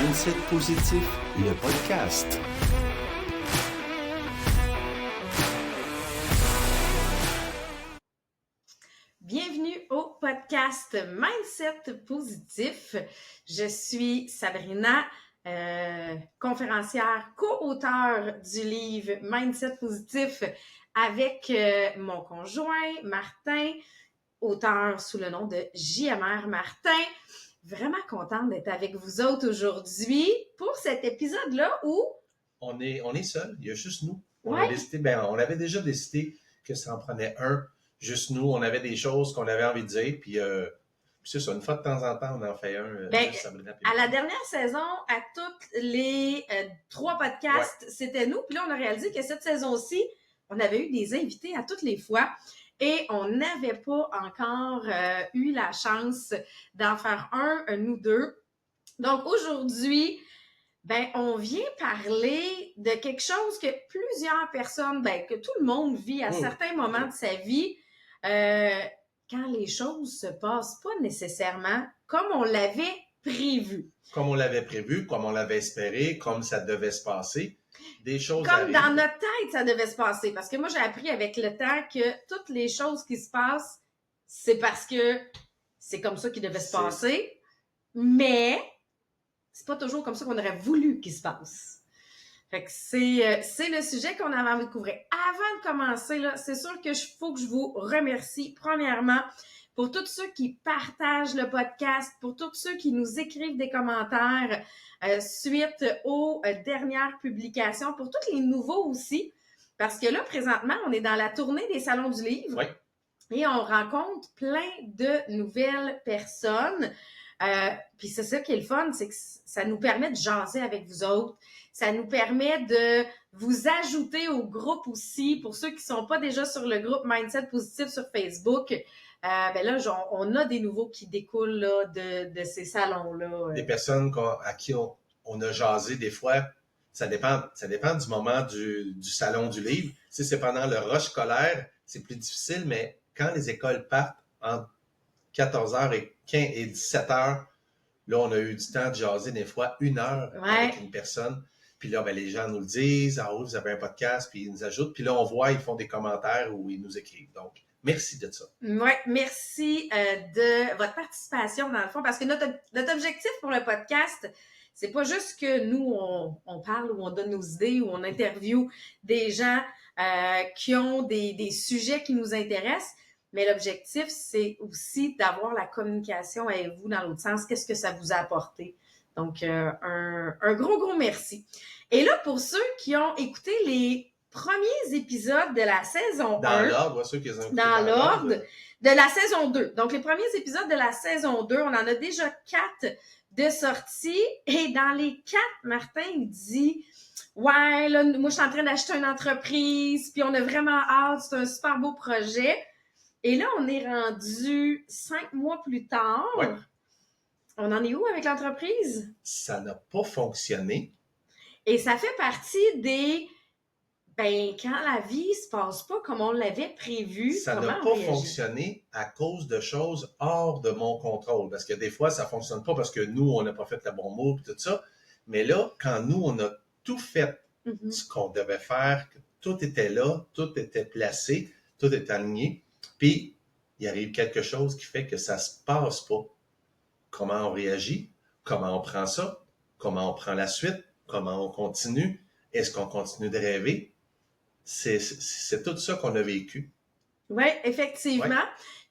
Mindset Positif, le podcast. Bienvenue au podcast Mindset Positif. Je suis Sabrina, conférencière, co-auteure du livre Mindset Positif avec mon conjoint Martin, auteur sous le nom de JMR Martin. Vraiment contente d'être avec vous autres aujourd'hui pour cet épisode-là où on est seul, il y a juste nous. On Ouais. a décidé, on avait déjà décidé que ça en prenait un, juste nous. On avait des choses qu'on avait envie de dire, puis c'est ça, une fois de temps en temps, on en fait un. Juste Sabrina, à la dernière saison, à toutes les 3 podcasts, c'était nous. Puis là, on a réalisé que cette saison-ci, on avait eu des invités à toutes les fois. Et on n'avait pas encore eu la chance d'en faire un, nous deux. Donc aujourd'hui, on vient parler de quelque chose que plusieurs personnes, que tout le monde vit à certains moments de sa vie, quand les choses se passent pas nécessairement comme on l'avait prévu. Comme on l'avait prévu, comme on l'avait espéré, comme ça devait se passer. Des choses comme arrivent. Dans notre tête, ça devait se passer. Parce que moi, j'ai appris avec le temps que toutes les choses qui se passent, c'est parce que c'est comme ça qu'il devait se passer. Mais c'est pas toujours comme ça qu'on aurait voulu qu'il se passe. Fait que c'est le sujet qu'on avait envie de couvrir. Avant de commencer, là, c'est sûr que faut que je vous remercie, premièrement, pour tous ceux qui partagent le podcast, pour tous ceux qui nous écrivent des commentaires suite aux dernières publications, pour tous les nouveaux aussi, parce que là, présentement, on est dans la tournée des salons du livre. Oui. Et on rencontre plein de nouvelles personnes. Puis c'est ça qui est le fun, c'est que ça nous permet de jaser avec vous autres. Ça nous permet de vous ajouter au groupe aussi. Pour ceux qui ne sont pas déjà sur le groupe Mindset Positif sur Facebook, là, on a des nouveaux qui découlent là, de ces salons-là. Des personnes à qui on a jasé des fois. Ça dépend du moment du salon du livre. Si c'est pendant le rush scolaire, c'est plus difficile, mais quand les écoles partent entre 14h et 17h, là, on a eu du temps de jaser des fois 1 heure avec une personne. Puis là, les gens nous le disent, « Ah oui, vous avez un podcast », puis ils nous ajoutent. Puis là, on voit, ils font des commentaires ou ils nous écrivent. Donc, merci de ça. Oui, merci de votre participation dans le fond, parce que notre objectif pour le podcast, c'est pas juste que nous, on parle ou on donne nos idées ou on interviewe des gens qui ont des sujets qui nous intéressent, mais l'objectif, c'est aussi d'avoir la communication avec vous dans l'autre sens. Qu'est-ce que ça vous a apporté? Donc, un gros merci. Et là, pour ceux qui ont écouté les premiers épisodes de la saison 1. Dans l'ordre, ceux qui ont écouté dans l'ordre de la saison 2. Donc, les premiers épisodes de la saison 2, on en a déjà 4 de sortie. Et dans les 4, Martin, il dit « Ouais, là, moi, je suis en train d'acheter une entreprise, puis on a vraiment hâte, c'est un super beau projet. » Et là, on est rendu 5 mois plus tard. Ouais. On en est où avec l'entreprise? Ça n'a pas fonctionné. Et ça fait partie des... quand la vie se passe pas comme on l'avait prévu, ça n'a pas fonctionné à cause de choses hors de mon contrôle. Parce que des fois, ça fonctionne pas parce que nous, on n'a pas fait le bon mot et tout ça. Mais là, quand nous, on a tout fait ce qu'on devait faire, que tout était là, tout était placé, tout était aligné, puis il arrive quelque chose qui fait que ça se passe pas. Comment on réagit? Comment on prend ça? Comment on prend la suite? Comment on continue? Est-ce qu'on continue de rêver? C'est tout ça qu'on a vécu. Oui, effectivement. Ouais.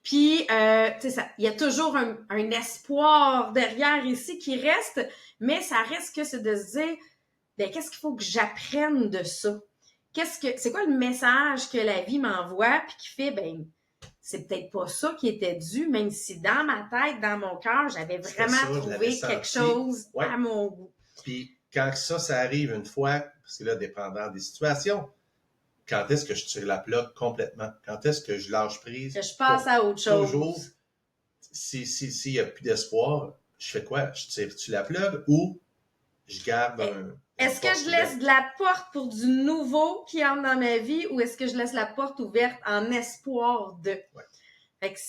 Puis, il y a toujours un espoir derrière ici qui reste, mais ça reste que c'est de se dire, qu'est-ce qu'il faut que j'apprenne de ça? C'est quoi le message que la vie m'envoie, puis qui fait, c'est peut-être pas ça qui était dû, même si dans ma tête, dans mon cœur, j'avais vraiment trouvé quelque chose à mon goût. Puis, quand ça arrive une fois, parce que là, dépendant des situations, quand est-ce que je tire la plug complètement? Quand est-ce que je lâche prise? Que je passe à autre chose. Toujours, s'il n'y a plus d'espoir, je fais quoi? Je tire-tu la plug ou je garde Est-ce que je laisse de la porte pour du nouveau qui entre dans ma vie ou est-ce que je laisse la porte ouverte en espoir de? Ouais. Fait que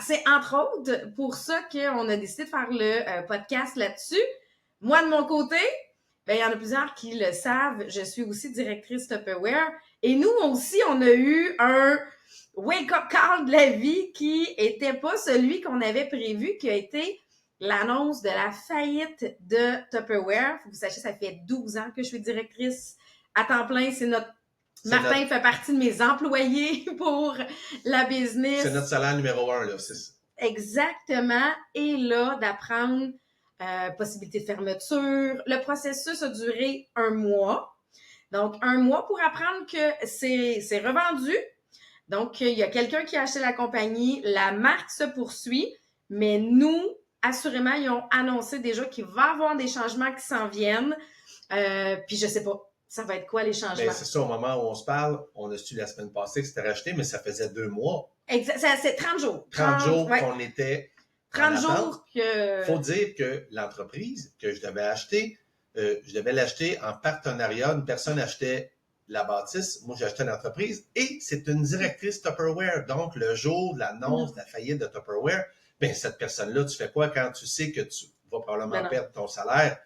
c'est entre autres pour ça qu'on a décidé de faire le podcast là-dessus. Moi, de mon côté, ben, il y en a plusieurs qui le savent, je suis aussi directrice Tupperware. Et nous aussi, on a eu un wake-up call de la vie qui était pas celui qu'on avait prévu, qui a été l'annonce de la faillite de Tupperware. Faut que vous sachiez, ça fait 12 ans que je suis directrice à temps plein. Martin fait partie de mes employés pour la business. C'est notre salaire numéro 1, là. Exactement. Et là, d'apprendre possibilité de fermeture. Le processus a duré 1 mois. Donc, 1 mois pour apprendre que c'est revendu. Donc, il y a quelqu'un qui a acheté la compagnie. La marque se poursuit. Mais nous, assurément, ils ont annoncé déjà qu'il va y avoir des changements qui s'en viennent. Puis, je sais pas. Ça va être quoi les changements? Ben, c'est ça, au moment où on se parle, on a su la semaine passée que c'était racheté, mais ça faisait 2 mois. Exact, c'est 30 jours. 30 jours ouais. qu'on était 30 jours que... Faut dire que l'entreprise que je devais acheter, je devais l'acheter en partenariat. Une personne achetait la bâtisse, moi j'achetais l'entreprise, et c'est une directrice Tupperware. Donc, le jour de l'annonce de la faillite de Tupperware, ben cette personne-là, tu fais quoi quand tu sais que tu vas probablement perdre ton salaire?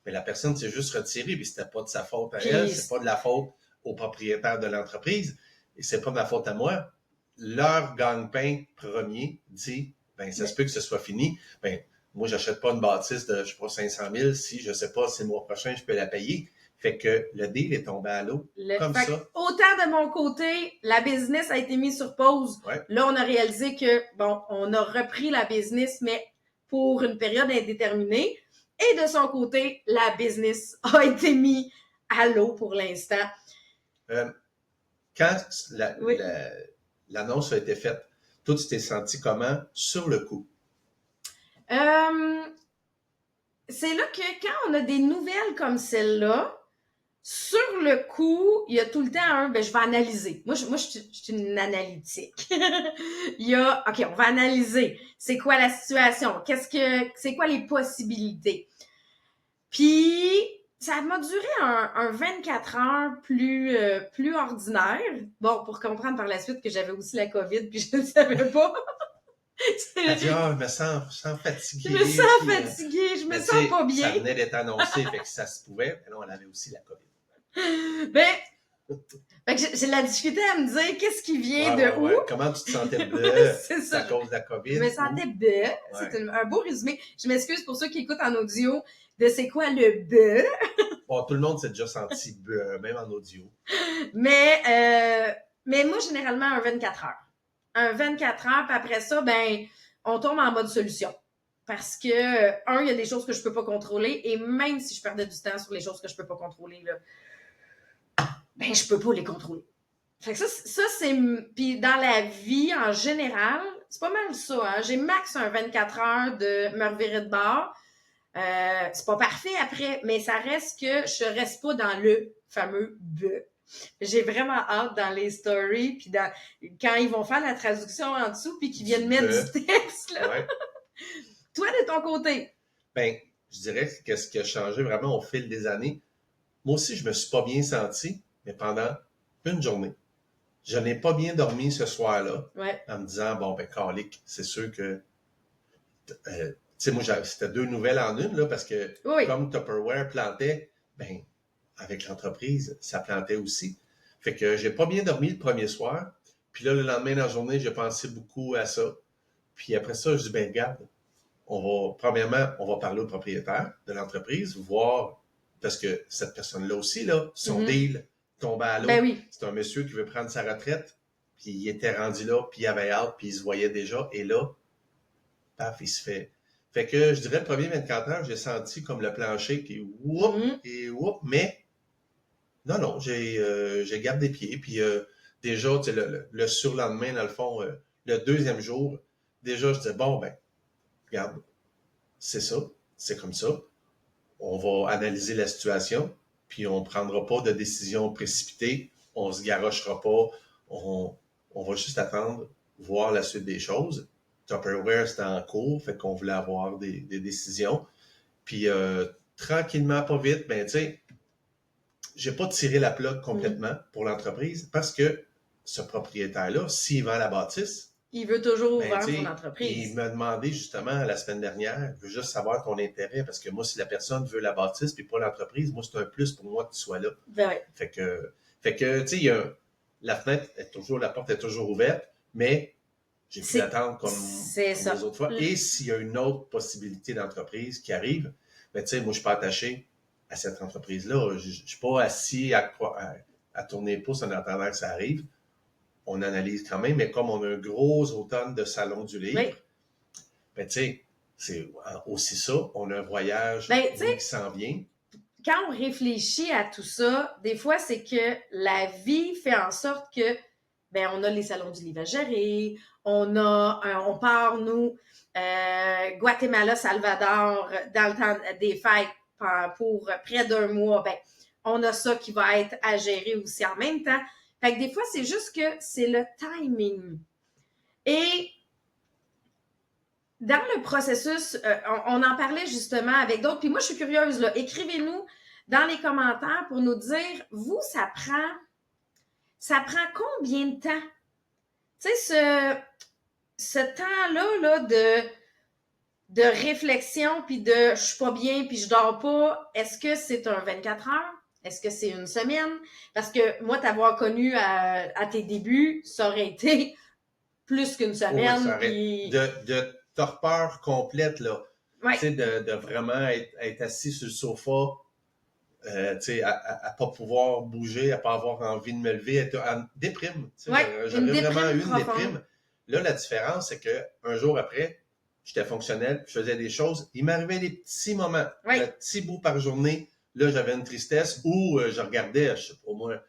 Mais la personne s'est juste retirée, puis c'était pas de sa faute à elle, c'est pas de la faute au propriétaire de l'entreprise, et c'est pas de ma faute à moi. Leur gagne-pain premier dit, ben ça se peut que ce soit fini. Ben moi, j'achète pas une bâtisse de, je sais pas, 500 000 si, je sais pas, si le mois prochain, je peux la payer. Fait que le deal est tombé à l'eau, comme ça. Autant de mon côté, la business a été mise sur pause. Ouais. Là, on a réalisé que, bon, on a repris la business, mais pour une période indéterminée. Et de son côté, la business a été mise à l'eau pour l'instant. Quand l'annonce a été faite, toi, tu t'es senti comment sur le coup? C'est là que quand on a des nouvelles comme celle-là, sur le coup, il y a tout le temps je vais analyser. Moi, je suis une analytique. Il y a, OK, on va analyser. C'est quoi la situation? C'est quoi les possibilités? Puis, ça m'a duré un 24 heures plus ordinaire. Bon, pour comprendre par la suite que j'avais aussi la COVID, puis je ne savais pas. Elle dit, je me sens fatiguée. Je me sens fatiguée, je me sens pas bien. Ça venait d'être annoncé, fait que ça se pouvait. Mais non, elle avait aussi la COVID. Fait que j'ai la difficulté à me dire qu'est-ce qui vient où. Ouais. Comment tu te sentais c'est ça. à cause de la COVID? Je me sentais bœuf. Ouais. C'est un beau résumé. Je m'excuse pour ceux qui écoutent en audio de c'est quoi le bœuf. Bon, tout le monde s'est déjà senti bœuf, même en audio. Mais moi, généralement, un 24 heures. Un 24 heures, puis après ça, on tombe en mode solution. Parce que, il y a des choses que je peux pas contrôler, et même si je perdais du temps sur les choses que je peux pas contrôler, là, je peux pas les contrôler. Fait que ça c'est... Puis dans la vie, en général, c'est pas mal ça, hein. J'ai max un 24 heures de me revirer de bord. C'est pas parfait après, mais ça reste que je reste pas dans le fameux « bœuf ». J'ai vraiment hâte dans les stories, puis quand ils vont faire la traduction en dessous, puis qu'ils viennent mettre du texte, là. Ouais. Toi, de ton côté? Je dirais que ce qui a changé vraiment au fil des années, moi aussi, je me suis pas bien senti, mais pendant une journée. Je n'ai pas bien dormi ce soir-là, en me disant, calique, c'est sûr que... tu sais, moi, c'était 2 nouvelles en une, là, parce que comme Tupperware plantait, avec l'entreprise, ça plantait aussi. Fait que j'ai pas bien dormi le premier soir. Puis là, le lendemain dans la journée, j'ai pensé beaucoup à ça. Puis après ça, je dis, regarde, premièrement, on va parler au propriétaire de l'entreprise, voir, parce que cette personne-là aussi, là, son deal tombait à l'eau. Oui. C'est un monsieur qui veut prendre sa retraite, puis il était rendu là, puis il avait hâte, puis il se voyait déjà. Et là, paf, il se fait... Fait que je dirais, le premier 24 heures, j'ai senti comme le plancher qui whoop, mais non, j'ai gardé pied. Puis déjà, le surlendemain, dans le fond, le deuxième jour, déjà, je disais, regarde, c'est ça, c'est comme ça. On va analyser la situation, puis on ne prendra pas de décision précipitée, on ne se garochera pas, on va juste attendre, voir la suite des choses. Tupperware, c'était en cours, fait qu'on voulait avoir des décisions. Puis, tranquillement, pas vite, tu sais, j'ai pas tiré la plug complètement pour l'entreprise parce que ce propriétaire-là, s'il vend la bâtisse, Il veut toujours Ben, vendre tu son sais, entreprise. il m'a demandé justement la semaine dernière, je veux juste savoir ton intérêt, parce que moi, si la personne veut la bâtisse puis pas l'entreprise, moi, c'est un plus pour moi que tu sois là. Ben ouais. Fait que tu sais, la fenêtre est toujours, la porte est toujours ouverte, mais j'ai pu l'attendre C'est comme les ça. autres fois. Et s'il y a une autre possibilité d'entreprise qui arrive, ben, tu sais, moi, je suis pas attaché à cette entreprise-là. Je suis pas assis à tourner les pouces en attendant que ça arrive. On analyse quand même, mais comme on a un gros automne de salon du livre, Oui. ben, tu sais, c'est aussi ça. On a un voyage, Ben, tu oui, sais, qui s'en vient. quand on réfléchit à tout ça, des fois, c'est que la vie fait en sorte que, ben, on a les salons du livre à gérer, on part, nous, Guatemala, Salvador, dans le temps des fêtes, pour près d'un mois, ben, on a ça qui va être à gérer aussi en même temps. Fait que des fois, c'est juste que c'est le timing. Et dans le processus, on en parlait justement avec d'autres. Puis moi, je suis curieuse, là. Écrivez-nous dans les commentaires pour nous dire, vous, ça prend combien de temps? Tu sais, ce temps-là, là, de réflexion, puis de je suis pas bien, puis je dors pas, est-ce que c'est un 24 heures? Est-ce que c'est une semaine? Parce que moi, t'avoir connu à tes débuts, ça aurait été plus qu'une Oui, semaine. ça arrête. Puis... De torpeur complète, là. Ouais. Tu sais, de vraiment être assis sur le sofa, tu sais, à pas pouvoir bouger, à pas avoir envie de me lever, être en déprime. Tu sais, Ouais, j'avais vraiment eu une profonde. déprime. Là, la différence, c'est que un jour après, j'étais fonctionnel, je faisais des choses. Il m'arrivait des petits moments, Ouais. un petit bout par journée. Là, j'avais une tristesse où je regardais, je sais pas moi,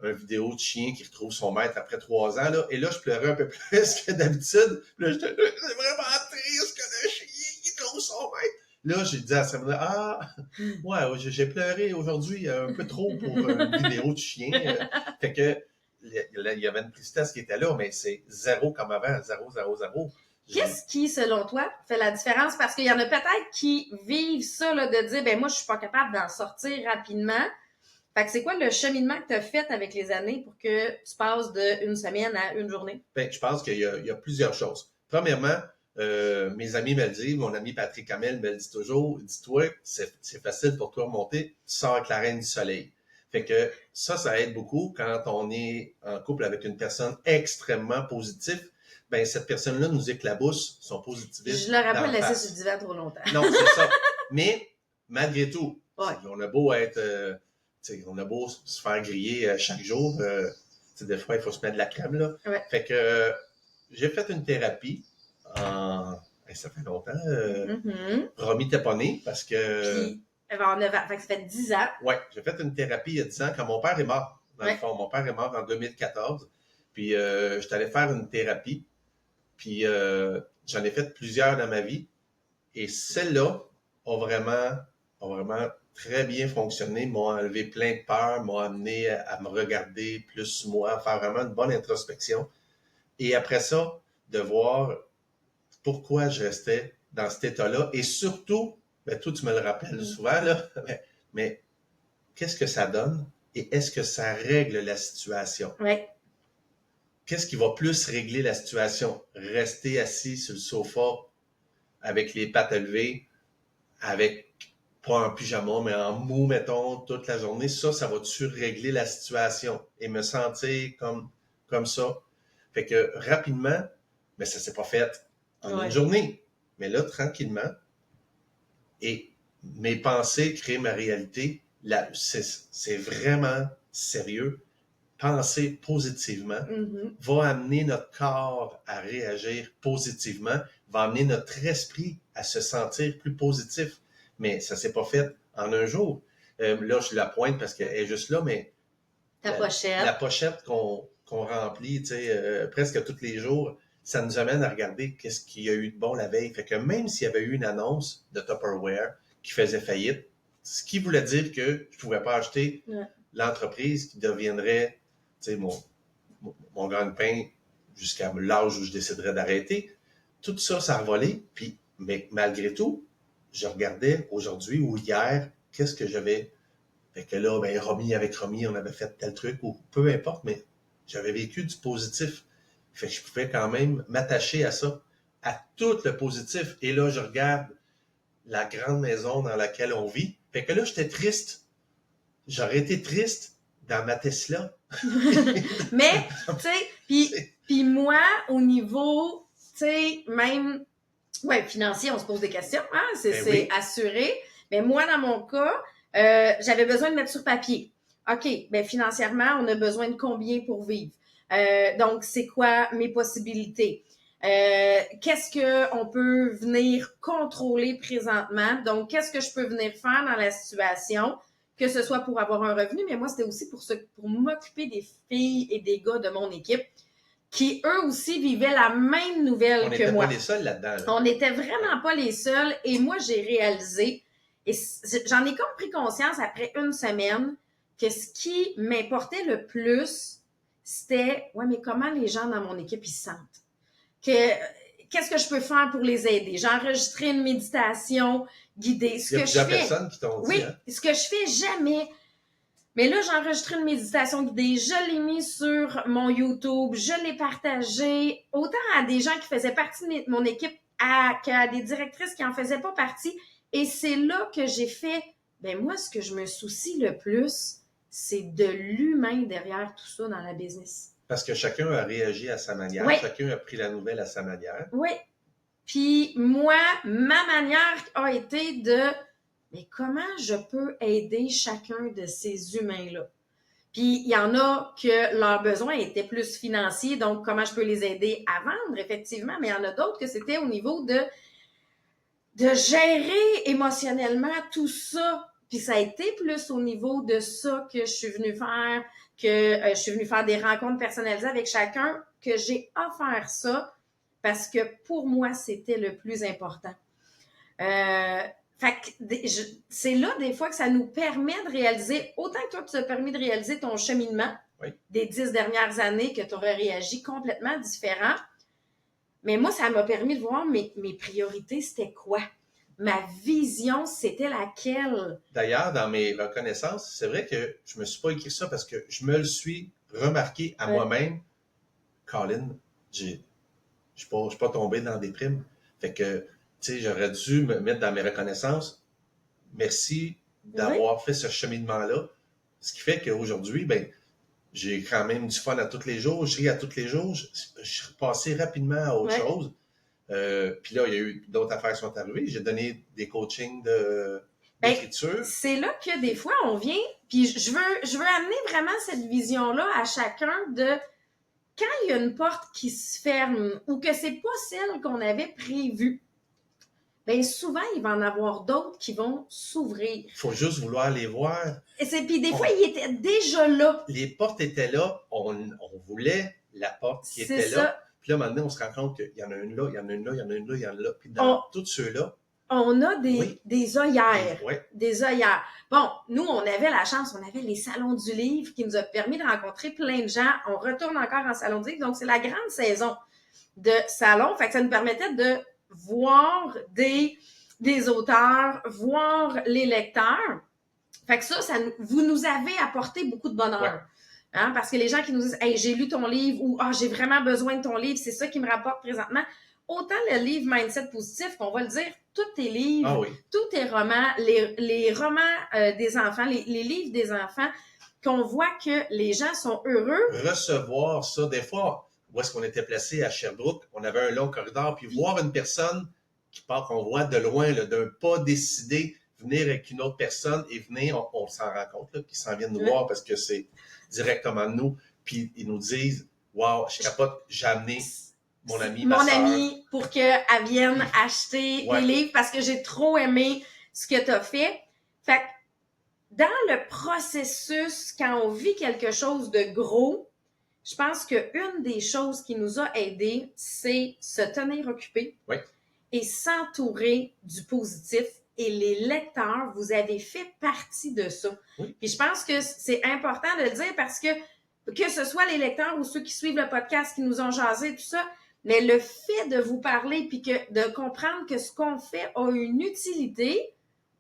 une vidéo de chien qui retrouve son maître après 3 ans. Là, et là, je pleurais un peu plus que d'habitude. Puis là, j'étais c'est vraiment triste que le chien qui trouve son maître. Là, j'ai dit à Sabrina, ouais, j'ai pleuré aujourd'hui un peu trop pour une vidéo de chien. Fait que il y avait une tristesse qui était là, mais c'est zéro comme avant, zéro, zéro, zéro. Qu'est-ce qui, selon toi, fait la différence? Parce qu'il y en a peut-être qui vivent ça, là, de dire, ben moi, je suis pas capable d'en sortir rapidement. Fait que c'est quoi le cheminement que tu as fait avec les années pour que tu passes d'une semaine à une journée? Ben, je pense qu'il y a plusieurs choses. Premièrement, mes amis me le disent, mon ami Patrick Hamel me le dit toujours, dis-toi, c'est facile pour toi de monter, tu sors avec la reine du soleil. Fait que ça aide beaucoup quand on est en couple avec une personne extrêmement positive. Ben, cette personne-là nous éclabousse son positivisme. Je l'aurais pas d'en laissé face. sur le divan trop longtemps. Non, c'est ça. Mais, malgré tout, Ouais. on a beau être, on a beau se faire griller chaque jour, des fois, il faut se mettre de la crème, là. Ouais. Fait que j'ai fait une thérapie ça fait longtemps. Romy t'es pas né parce que... Puis, en 9 ans. Fait que ça fait 10 ans. Ouais, j'ai fait une thérapie il y a 10 ans quand mon père est mort. Dans le Ouais. fond, mon père est mort en 2014. Puis, j'étais allé faire une thérapie. Puis, j'en ai fait plusieurs dans ma vie. Et celle-là a vraiment très bien fonctionné, m'a enlevé plein de peur, m'a amené à me regarder plus moi, à faire vraiment une bonne introspection. Et après ça, de voir pourquoi je restais dans cet état-là. Et surtout, ben, toi, tu me le rappelles souvent, là, mais qu'est-ce que ça donne et est-ce que ça règle la situation? Ouais. Qu'est-ce qui va plus régler la situation? Rester assis sur le sofa avec les pattes élevées, avec pas un pyjama, mais en mou, mettons, toute la journée, ça va-tu régler la situation et me sentir comme ça? Fait que rapidement, mais ça s'est pas fait en une journée. Mais là, tranquillement, et mes pensées créent ma réalité. Là, c'est vraiment sérieux. Penser positivement va amener notre corps à réagir positivement, va amener notre esprit à se sentir plus positif. Mais ça s'est pas fait en un jour. Là, je la pointe parce qu'elle est juste là, mais la pochette qu'on remplit, tu sais, presque tous les jours, ça nous amène à regarder qu'est-ce qu'il y a eu de bon la veille. Fait que même s'il y avait eu une annonce de Tupperware qui faisait faillite, ce qui voulait dire que je pouvais pas acheter l'entreprise qui deviendrait, tu sais, mon gagne-pain jusqu'à l'âge où je déciderais d'arrêter. Tout ça, ça a volé. Puis, mais malgré tout, je regardais aujourd'hui ou hier, qu'est-ce que j'avais. Fait que là, ben, avec Romy, on avait fait tel truc, ou peu importe, mais j'avais vécu du positif. Fait que je pouvais quand même m'attacher à ça, à tout le positif. Et là, je regarde la grande maison dans laquelle on vit. Fait que là, j'étais triste. J'aurais été triste dans ma Tesla. Mais, tu sais, puis moi, au niveau, tu sais, même, ouais, financier, on se pose des questions, hein, c'est Oui. assuré. Mais moi, dans mon cas, j'avais besoin de mettre sur papier. OK, ben financièrement, on a besoin de combien pour vivre? Donc, c'est quoi mes possibilités? Qu'est-ce qu'on peut venir contrôler présentement? Donc, qu'est-ce que je peux venir faire dans la situation? Que ce soit pour avoir un revenu, mais moi, c'était aussi pour m'occuper des filles et des gars de mon équipe qui, eux aussi, vivaient la même nouvelle que moi. On n'était pas les seuls là-dedans. Là. On n'était vraiment pas les seuls. Et moi, j'ai réalisé, et j'en ai comme pris conscience après une semaine, que ce qui m'importait le plus, c'était, ouais, mais comment les gens dans mon équipe, ils se sentent? Qu'est-ce que je peux faire pour les aider? J'ai enregistré une méditation guidée. Il y a plusieurs personnes qui t'ont dit. Oui, hein? ce que je fais jamais. Mais là, j'ai enregistré une méditation guidée. Je l'ai mis sur mon YouTube. Je l'ai partagé autant à des gens qui faisaient partie de mon équipe qu'à des directrices qui en faisaient pas partie. Et c'est là que j'ai fait, ben moi, ce que je me soucie le plus, c'est de l'humain derrière tout ça dans la business. Parce que chacun a réagi à sa manière. Oui. Chacun a pris la nouvelle à sa manière. Oui. Puis moi, ma manière a été de, mais comment je peux aider chacun de ces humains-là? Puis il y en a que leurs besoins étaient plus financiers, donc comment je peux les aider à vendre, effectivement, mais il y en a d'autres que c'était au niveau de gérer émotionnellement tout ça. Puis ça a été plus au niveau de ça que je suis venue faire, je suis venue faire des rencontres personnalisées avec chacun, que j'ai offert ça parce que pour moi, c'était le plus important. Fait que c'est là des fois que ça nous permet de réaliser, autant que toi tu as permis de réaliser ton cheminement des 10 dernières années, que tu aurais réagi complètement différent. Mais moi, ça m'a permis de voir mes priorités, c'était quoi? Ma vision, c'était laquelle? D'ailleurs, dans mes reconnaissances, c'est vrai que je me suis pas écrit ça parce que je me le suis remarqué à moi-même. Colin, je suis pas tombé dans des primes. Fait que, tu sais, j'aurais dû me mettre dans mes reconnaissances. Merci d'avoir fait ce cheminement-là. Ce qui fait qu'aujourd'hui, ben, j'ai quand même du fun à tous les jours. Je ris à tous les jours. Je suis passé rapidement à autre chose. Puis là, il y a eu d'autres affaires qui sont arrivées. J'ai donné des coachings d'écriture. C'est là que des fois, on vient, puis je veux amener vraiment cette vision-là à chacun de quand il y a une porte qui se ferme ou que c'est pas celle qu'on avait prévue, bien souvent, il va en avoir d'autres qui vont s'ouvrir. Il faut juste vouloir les voir. Puis des fois, ils étaient déjà là. Les portes étaient là. On voulait la porte qui était là. Puis là, maintenant, on se rend compte qu'il y en a une là, il y en a une là, il y en a une là, il y en a là. Puis dans tous ceux-là, on a des œillères. Oui. Des œillères. Bon, nous, on avait la chance, on avait les salons du livre qui nous a permis de rencontrer plein de gens. On retourne encore en salon du livre. Donc, c'est la grande saison de salon. Fait que ça nous permettait de voir des auteurs, voir les lecteurs. Fait que ça vous nous avez apporté beaucoup de bonheur. Ouais. Hein, parce que les gens qui nous disent « Hey, j'ai lu ton livre » ou « Ah, j'ai vraiment besoin de ton livre, c'est ça qui me rapporte présentement ». Autant le livre Mindset Positif, qu'on va le dire, tous tes livres, tous tes romans, les romans des enfants, les livres des enfants, qu'on voit que les gens sont heureux. Recevoir ça, des fois, où est-ce qu'on était placé à Sherbrooke, on avait un long corridor, puis voir une personne qui part, qu'on voit de loin, d'un pas décidé, venir avec une autre personne et venir, on s'en rend compte, là, puis ils s'en viennent nous voir parce que c'est directement de nous, puis ils nous disent « Wow, je capote, j'ai amené mon ami, ma soeur. » Mon amie, pour qu'elle vienne acheter des livres parce que j'ai trop aimé ce que tu as fait. Fait que dans le processus, quand on vit quelque chose de gros, je pense qu'une des choses qui nous a aidés, c'est se tenir occupé et s'entourer du positif. Et les lecteurs, vous avez fait partie de ça. Oui. Puis je pense que c'est important de le dire parce que ce soit les lecteurs ou ceux qui suivent le podcast, qui nous ont jasé, tout ça, mais le fait de vous parler puis de comprendre que ce qu'on fait a une utilité,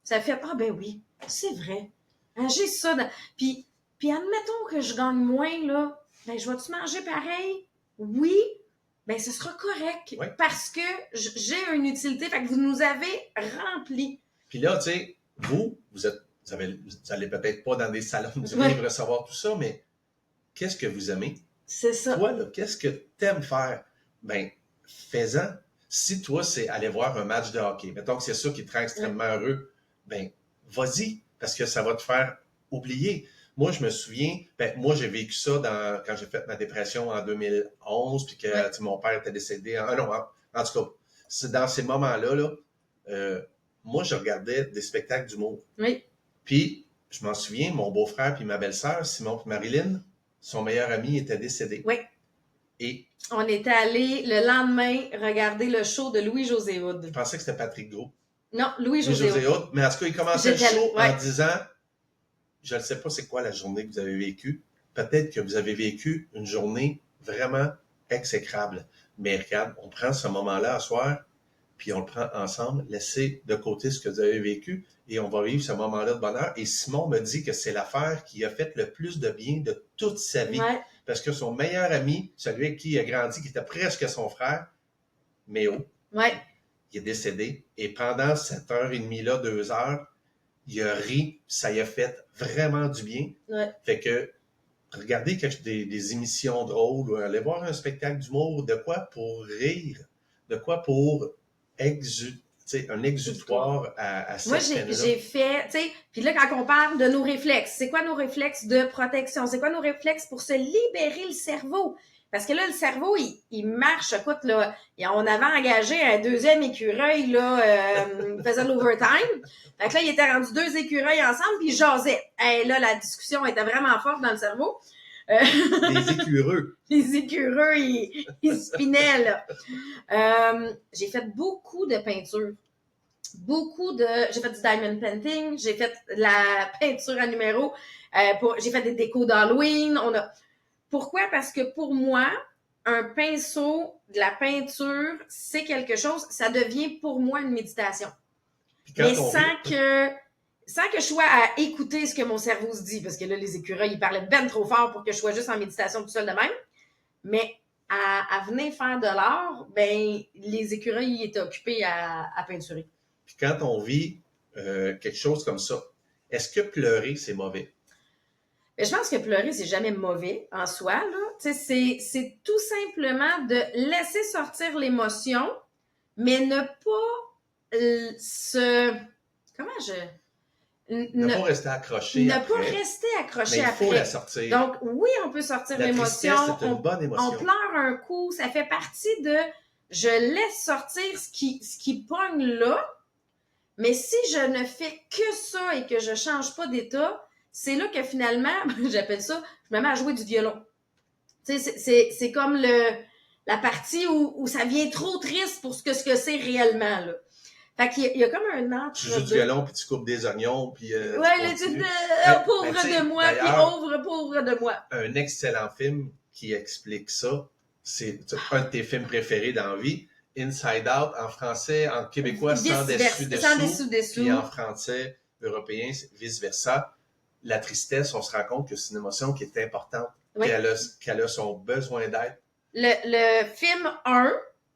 ça fait « Ah ben oui, c'est vrai. Hein, j'ai ça. » Puis admettons que je gagne moins, là, ben je vais-tu manger pareil? Oui, ben ce sera correct Oui. parce que j'ai une utilité. Fait que vous nous avez rempli. Puis là, tu sais, vous allez peut-être pas dans des salons du Ouais. livre recevoir tout ça, mais qu'est-ce que vous aimez? C'est ça. Toi, là, qu'est-ce que tu aimes faire? Ben, fais-en. Si toi, c'est aller voir un match de hockey, mettons que c'est ça qui te rend extrêmement heureux, ben, vas-y, parce que ça va te faire oublier. Moi, je me souviens, moi, j'ai vécu ça quand j'ai fait ma dépression en 2011, puis que tu sais, mon père était décédé. En tout cas, c'est dans ces moments-là, moi, je regardais des spectacles d'humour. Oui. Puis, je m'en souviens, mon beau-frère puis ma belle-sœur, Simon et Marilyn, son meilleur ami était décédé. Oui. Et on était allé le lendemain regarder le show de Louis-José Hood. je pensais que c'était Patrick Gros. Non, Louis-José Hood. Mais en tout cas, il commençait le show ouais. en disant, je ne sais pas c'est quoi la journée que vous avez vécue. Peut-être que vous avez vécu une journée vraiment exécrable. Mais regarde, on prend ce moment-là à soir, puis on le prend ensemble, laissez de côté ce que vous avez vécu, et on va vivre ce moment-là de bonheur. Et Simon me dit que c'est l'affaire qui a fait le plus de bien de toute sa vie. Ouais. Parce que son meilleur ami, celui avec qui il a grandi, qui était presque son frère, Méo, ouais. il est décédé. Et pendant cette heure et demie-là, 2 heures, il a ri, ça y a fait vraiment du bien. Ouais. Fait que, regardez des émissions drôles, ou aller voir un spectacle d'humour, de quoi pour rire, de quoi pour un exutoire à cette Moi, peine-là. j'ai fait, tu sais, puis là, quand on parle de nos réflexes, c'est quoi nos réflexes de protection? C'est quoi nos réflexes pour se libérer le cerveau? Parce que là, le cerveau, il marche, écoute, là, on avait engagé un deuxième écureuil, là, il faisait de l'overtime. Fait que là, il était rendu 2 écureuils ensemble, puis ils jasaient. Et là, la discussion était vraiment forte dans le cerveau. Les écureux. Les écureux, ils spinaient, là. J'ai fait beaucoup de peinture. J'ai fait du diamond painting, j'ai fait la peinture à numéro, j'ai fait des décos d'Halloween. Pourquoi? Parce que pour moi, un pinceau, de la peinture, c'est quelque chose, ça devient pour moi une méditation. Mais sans que je sois à écouter ce que mon cerveau se dit, parce que là, les écureuils, ils parlaient ben trop fort pour que je sois juste en méditation tout seul de même. Mais à venir faire de l'art, ben les écureuils, ils étaient occupés à peinturer. Puis quand on vit quelque chose comme ça, est-ce que pleurer, c'est mauvais? Mais je pense que pleurer, c'est jamais mauvais en soi, là. Tu sais, c'est tout simplement de laisser sortir l'émotion, mais ne pas Ne pas rester accroché ne après. pas rester accroché mais il faut après. La sortir. Donc, oui, on peut sortir l'émotion. C'est une bonne émotion. On pleure un coup. Ça fait partie de je laisse sortir ce qui pogne là. Mais si je ne fais que ça et que je change pas d'état, c'est là que finalement, j'appelle ça, je me mets à jouer du violon. Tu sais, c'est comme la partie où ça vient trop triste pour ce que c'est réellement, là. Fait qu'il y a comme un entre. Tu joues du violon, puis tu coupes des oignons, puis ouais, là, pauvre de moi, puis pauvre de moi. Un excellent film qui explique ça, c'est un de tes films préférés dans la vie, Inside Out, en français, en québécois, Sans dessus-dessous, puis en français européen, vice-versa. La tristesse, on se rend compte que c'est une émotion qui est importante, oui. qu'elle a son besoin d'être. Le film 1,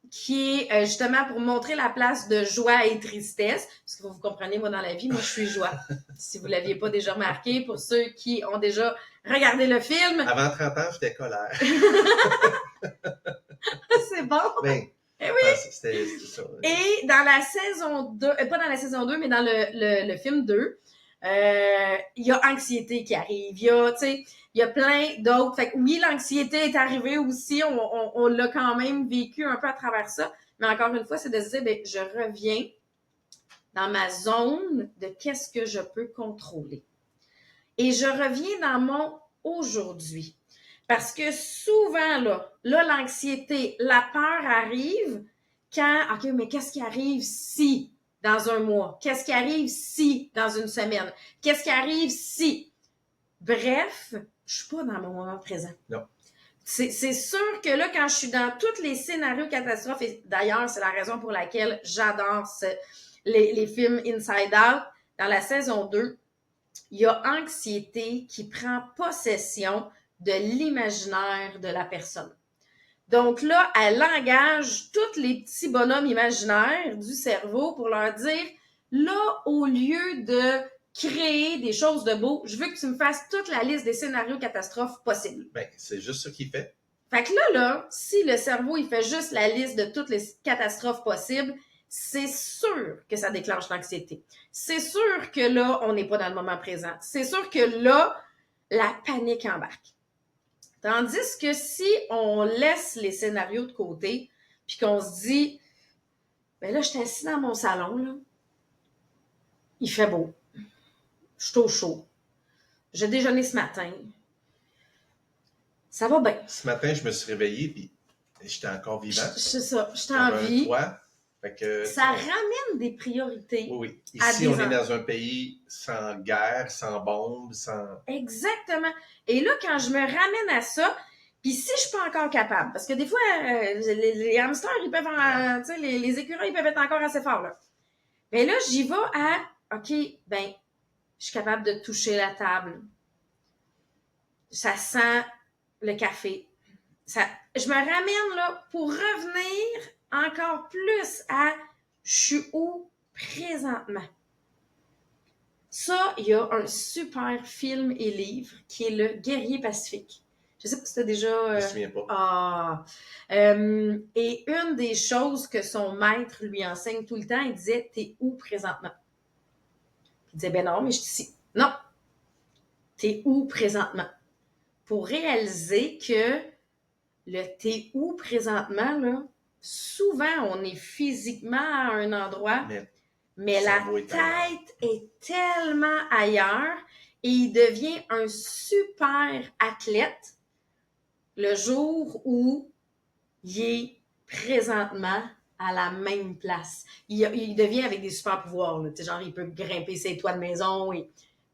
qui est justement pour montrer la place de joie et tristesse, parce que vous comprenez, moi, dans la vie, moi, je suis joie. Si vous ne l'aviez pas déjà remarqué, pour ceux qui ont déjà regardé le film. Avant 30 ans, j'étais colère. C'est bon! Ben, eh oui! C'était ça. Et dans la saison 2, pas dans la saison 2, mais dans le film 2, il y a anxiété qui arrive. Il y a plein d'autres. Fait que oui, l'anxiété est arrivée aussi. On l'a quand même vécu un peu à travers ça. Mais encore une fois, c'est de se dire, ben, je reviens dans ma zone de qu'est-ce que je peux contrôler. Et je reviens dans mon aujourd'hui. Parce que souvent, là, l'anxiété, la peur arrive quand, OK, mais qu'est-ce qui arrive si dans un mois? Qu'est-ce qui arrive si dans une semaine? Qu'est-ce qui arrive si? Bref, je suis pas dans mon moment présent. Non. C'est sûr que là, quand je suis dans tous les scénarios catastrophes, et d'ailleurs, c'est la raison pour laquelle j'adore les films Inside Out, dans la saison 2, il y a anxiété qui prend possession de l'imaginaire de la personne. Donc là, elle engage tous les petits bonhommes imaginaires du cerveau pour leur dire, là, au lieu de créer des choses de beau, je veux que tu me fasses toute la liste des scénarios catastrophes possibles. Ben, c'est juste ce qu'il fait. Fait que là, si le cerveau, il fait juste la liste de toutes les catastrophes possibles, c'est sûr que ça déclenche l'anxiété. C'est sûr que là, on n'est pas dans le moment présent. C'est sûr que là, la panique embarque. Tandis que si on laisse les scénarios de côté, puis qu'on se dit, ben là, je suis assis dans mon salon, là. Il fait beau. Je suis au chaud. J'ai déjeuné ce matin. Ça va bien. Ce matin, je me suis réveillé, puis j'étais encore vivant. C'est ça, j'étais en vie. Fait que, ça ramène des priorités. Oui. Ici, on est dans un pays sans guerre, sans bombes, sans... Exactement. Et là, quand je me ramène à ça, puis si je suis pas encore capable, parce que des fois, les hamsters, ils peuvent, tu sais, les écureuils, ils peuvent être encore assez forts, là. Mais là, j'y vais à, OK, ben, je suis capable de toucher la table. Ça sent le café. Je me ramène, là, pour revenir encore plus à je suis où présentement. Ça, il y a un super film et livre qui est Le Guerrier Pacifique. Je sais pas si tu as déjà... Je me souviens pas. Ah! Et une des choses que son maître lui enseigne tout le temps, il disait « T'es où présentement? » Il disait « Ben non, mais je suis ici. » Non! T'es où présentement? Pour réaliser que le t'es où présentement, là, souvent, on est physiquement à un endroit, mais la tête est tellement ailleurs et il devient un super athlète le jour où il est présentement à la même place. Il devient avec des super pouvoirs, là. Genre, il peut grimper ses toits de maison,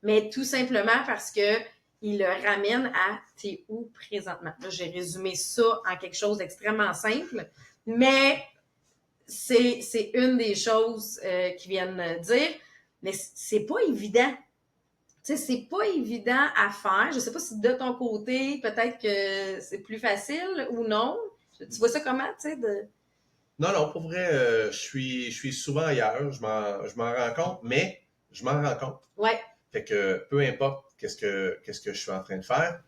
mais tout simplement parce que il le ramène à « t'es où présentement ». Là, j'ai résumé ça en quelque chose d'extrêmement simple, mais c'est une des choses qu'ils viennent dire, mais c'est pas évident. Tu sais, c'est pas évident à faire. Je sais pas si de ton côté, peut-être que c'est plus facile ou non. Tu vois ça comment, tu sais, de... Non, pour vrai, je suis souvent ailleurs, je m'en rends compte, mais je m'en rends compte. Ouais. Fait que peu importe qu'est-ce que je suis en train de faire,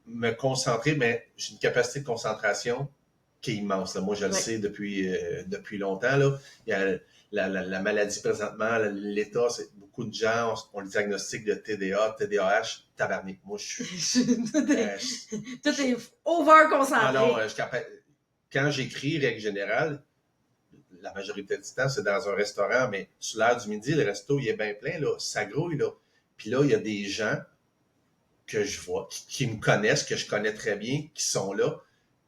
me concentrer, mais j'ai une capacité de concentration qui est immense. Là. Moi, je le sais depuis longtemps. Là. Il y a la maladie présentement, l'état, c'est beaucoup de gens, on le diagnostique de TDA, TDAH, tabarnak. Moi, je suis... tout est over-concentré. Ah non, quand j'écris, règle générale, la majorité du temps, c'est dans un restaurant, mais sur l'heure du midi, le resto, il est bien plein, là, ça grouille, là. Puis là, il y a des gens que je vois, qui me connaissent, que je connais très bien, qui sont là,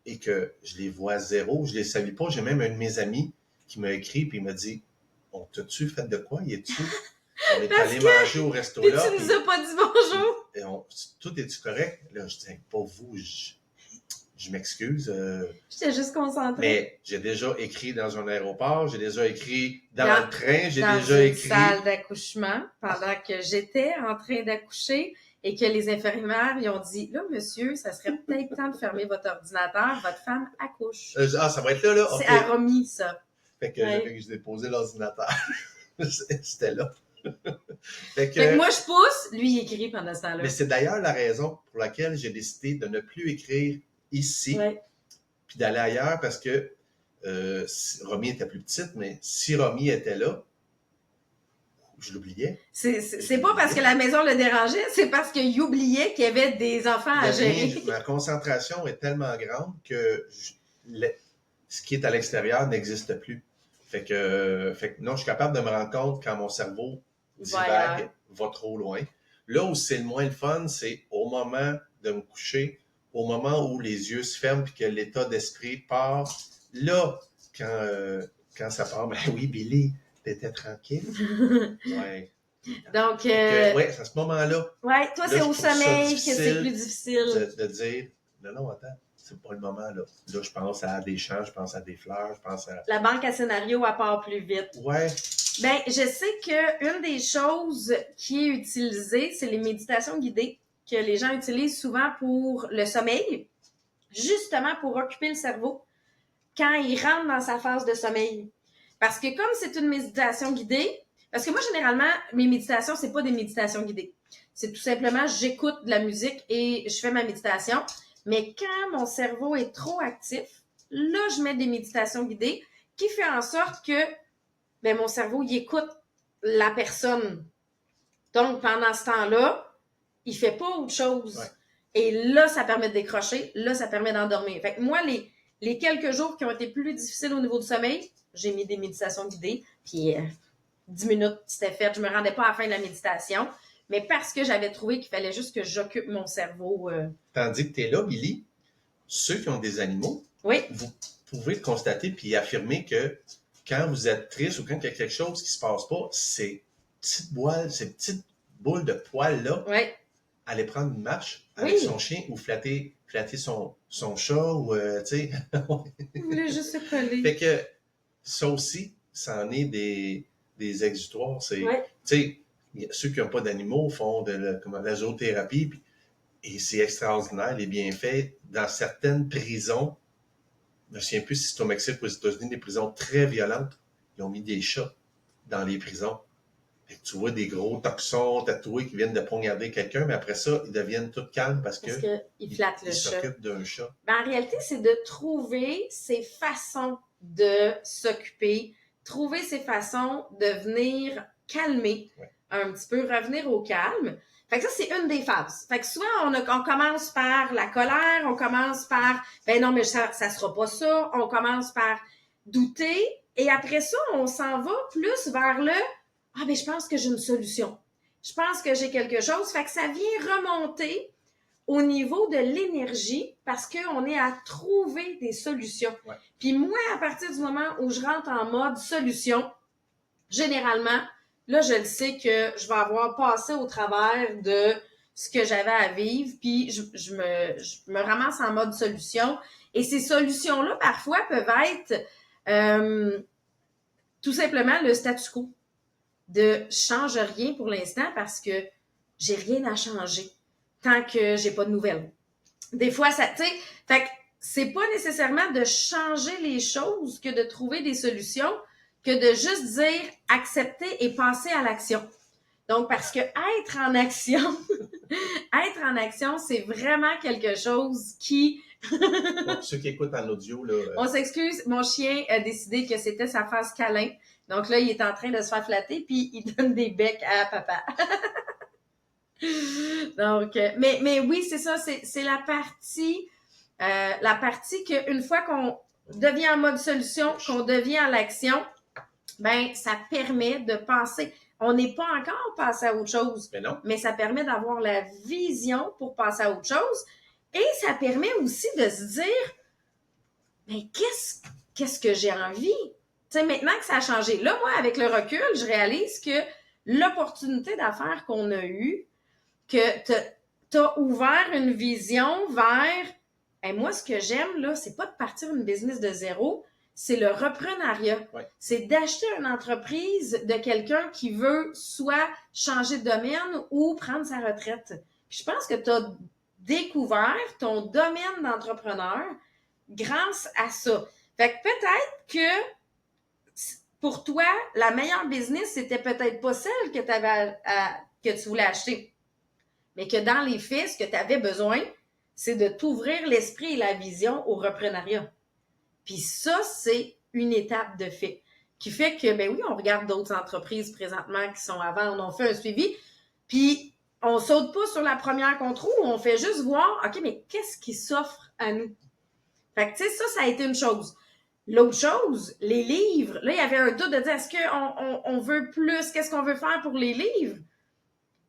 et que je les vois zéro, je les salue pas. J'ai même un de mes amis qui m'a écrit, puis il m'a dit « On t'a-tu fait de quoi? Y est-tu? On est allé manger au resto là. » Puis tu nous as pas dit bonjour. Tout est-tu correct? Là, je dis « Pas vous, je m'excuse. » J'étais juste concentrée. Mais j'ai déjà écrit dans un aéroport, j'ai déjà écrit dans le train, j'ai déjà écrit... dans une salle d'accouchement, pendant que j'étais en train d'accoucher et que les infirmières ils ont dit « Là, monsieur, ça serait peut-être temps de fermer votre ordinateur, votre femme accouche. » Ah, ça va être là? C'est à Romy, ça. Fait que j'ai déposé l'ordinateur. C'était là. Fait que moi, je pousse, lui, il écrit pendant ce temps-là. Mais c'est d'ailleurs la raison pour laquelle j'ai décidé de ne plus écrire ici, puis d'aller ailleurs, parce que Romy était plus petite, mais si Romy était là, je l'oubliais. C'est pas parce que la maison le dérangeait, c'est parce qu'il oubliait qu'il y avait des enfants à gérer. Ma concentration est tellement grande que ce qui est à l'extérieur n'existe plus. Fait que non, je suis capable de me rendre compte quand mon cerveau divague, va trop loin. Là où c'est le moins le fun, c'est au moment de me coucher, au moment où les yeux se ferment et que l'état d'esprit part. Là, quand ça part, ben oui, Billy, t'étais tranquille. Ouais. Donc, c'est à ce moment-là. Ouais, toi, c'est au sommeil que c'est plus difficile. De dire, non, attends, c'est pas le moment, là. Là, je pense à des champs, je pense à des fleurs, je pense à... La banque à scénario, elle part plus vite. Ouais. Ben, je sais qu'une des choses qui est utilisée, c'est les méditations guidées que les gens utilisent souvent pour le sommeil. justement pour occuper le cerveau quand il rentre dans sa phase de sommeil. Parce que comme c'est une méditation guidée, parce que moi, généralement, mes méditations, c'est pas des méditations guidées. C'est tout simplement, j'écoute de la musique et je fais ma méditation. Mais quand mon cerveau est trop actif, là, je mets des méditations guidées qui fait en sorte que ben, mon cerveau, il écoute la personne. Donc, pendant ce temps-là, il fait pas autre chose. Ouais. Et là, ça permet de décrocher. Là, ça permet d'endormir. Fait que moi, les quelques jours qui ont été plus difficiles au niveau du sommeil, j'ai mis des méditations guidées. Puis 10 minutes, c'était fait. Je me rendais pas à la fin de la méditation. Mais parce que j'avais trouvé qu'il fallait juste que j'occupe mon cerveau. Tandis que tu es là, Billy, ceux qui ont des animaux, Oui. vous pouvez le constater puis affirmer que quand vous êtes triste ou quand il y a quelque chose qui se passe pas, ces petites boules de poils-là, Oui. aller prendre une marche avec son chien ou flatter son chat ou, tu sais. Je voulais juste se coller. Fait que ça aussi, ça en est des exutoires. C'est, Ouais. tu sais, ceux qui n'ont pas d'animaux font de la zoothérapie et c'est extraordinaire, les bienfaits. Dans certaines prisons, je ne me souviens plus si c'est au Mexique ou aux États-Unis, des prisons très violentes, ils ont mis des chats dans les prisons. Fait que tu vois des gros toxons tatoués qui viennent de poignarder quelqu'un, mais après ça, ils deviennent tout calmes parce Parce que qu'il flatte le ils chat. s'occupent d'un chat. Ben, en réalité, c'est de trouver ses façons de s'occuper, trouver ses façons de venir calmer un petit peu, revenir au calme. Fait que ça, c'est une des phases. Fait que souvent, on commence par la colère, on commence par « ben non, mais ça sera pas ça », on commence par douter, et après ça, on s'en va plus vers le « ah, ben je pense que j'ai une solution, je pense que j'ai quelque chose », fait que ça vient remonter au niveau de l'énergie parce qu'on est à trouver des solutions. Ouais. Puis moi, à partir du moment où je rentre en mode solution, généralement, là, je le sais que je vais avoir passé au travers de ce que j'avais à vivre, puis je me ramasse en mode solution. Et ces solutions-là, parfois, peuvent être tout simplement le statu quo. De je change rien pour l'instant parce que j'ai rien à changer tant que j'ai pas de nouvelles. Des fois, ça, tu sais, fait que c'est pas nécessairement de changer les choses que de trouver des solutions, que de juste dire accepter et passer à l'action. Donc, parce que être en action, c'est vraiment quelque chose qui... Pour ceux qui écoutent en audio, là... On s'excuse, mon chien a décidé que c'était sa phase câlin. Donc là, il est en train de se faire flatter, puis il donne des becs à papa. Donc, mais oui, c'est ça, c'est la partie qu'une fois qu'on devient en mode solution, qu'on devient en l'action, ben ça permet de passer. On n'est pas encore passé à autre chose, Mais non. Mais ça permet d'avoir la vision pour passer à autre chose. Et ça permet aussi de se dire, mais qu'est-ce que j'ai envie? Tu sais, maintenant que ça a changé. Là, moi, avec le recul, je réalise que l'opportunité d'affaires qu'on a eue, que t'as ouvert une vision vers moi, ce que j'aime, là, c'est pas de partir une business de zéro, c'est le reprenariat. Ouais. C'est d'acheter une entreprise de quelqu'un qui veut soit changer de domaine ou prendre sa retraite. Puis je pense que tu as découvert ton domaine d'entrepreneur grâce à ça. Fait que peut-être que pour toi, la meilleure business, c'était peut-être pas celle que que tu voulais acheter. Mais que dans les faits, ce que tu avais besoin, c'est de t'ouvrir l'esprit et la vision au reprenariat. Puis ça, c'est une étape de fait qui fait que, ben oui, on regarde d'autres entreprises présentement qui sont avant, on fait un suivi, puis on saute pas sur la première qu'on trouve, on fait juste voir, OK, mais qu'est-ce qui s'offre à nous? Fait que, tu sais, ça a été une chose. L'autre chose, les livres, là, il y avait un doute de dire, est-ce qu'on veut plus? Qu'est-ce qu'on veut faire pour les livres?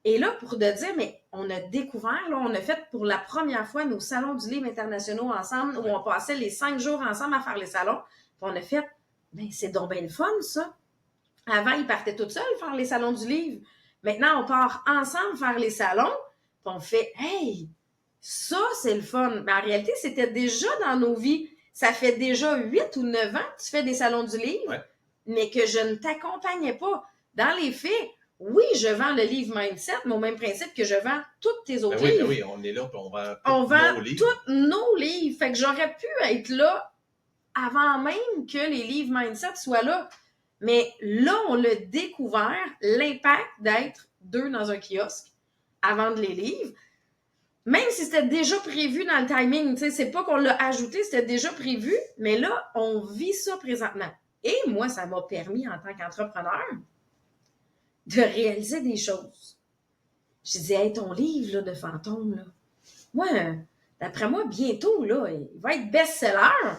Et là, pour de dire, mais on a découvert, là, on a fait pour la première fois nos salons du livre internationaux ensemble, où on passait les 5 jours ensemble à faire les salons. Puis on a fait, ben c'est donc bien le fun, ça. Avant, ils partaient tout seuls faire les salons du livre. Maintenant, on part ensemble faire les salons, puis on fait, hey, ça, c'est le fun. Mais en réalité, c'était déjà dans nos vies. Ça fait déjà 8 ou 9 ans que tu fais des salons du livre, mais que je ne t'accompagnais pas. Dans les faits, oui, je vends le livre Mindset, mais au même principe que je vends tous tes autres Ben livres. oui, on est là, puis on vend On vend nos livres. tous nos livres. Fait que j'aurais pu être là avant même que les livres Mindset soient là. Mais là, on l'a découvert, l'impact d'être 2 dans un kiosque à vendre les livres. Même si c'était déjà prévu dans le timing, tu sais, c'est pas qu'on l'a ajouté, c'était déjà prévu, mais là, on vit ça présentement. Et moi, ça m'a permis, en tant qu'entrepreneur, de réaliser des choses. Je disais, hey, ton livre là, de fantômes, là, moi, d'après moi, bientôt, là, il va être best-seller.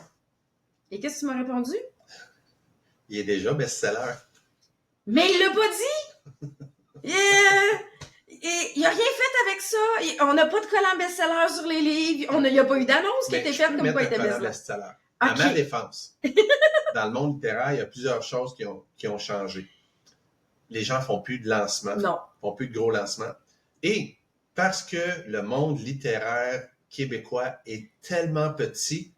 Et qu'est-ce que tu m'as répondu? Il est déjà best-seller. Mais il l'a pas dit! Il n'a rien fait avec ça. On n'a pas de collant best-seller sur les livres. Il n'y a pas eu d'annonce qui a été faite comme quoi il était best-seller. À ma défense, dans le monde littéraire, il y a plusieurs choses qui ont changé. Les gens font plus de lancements. Non. Font plus de gros lancements. Et parce que le monde littéraire québécois est tellement petit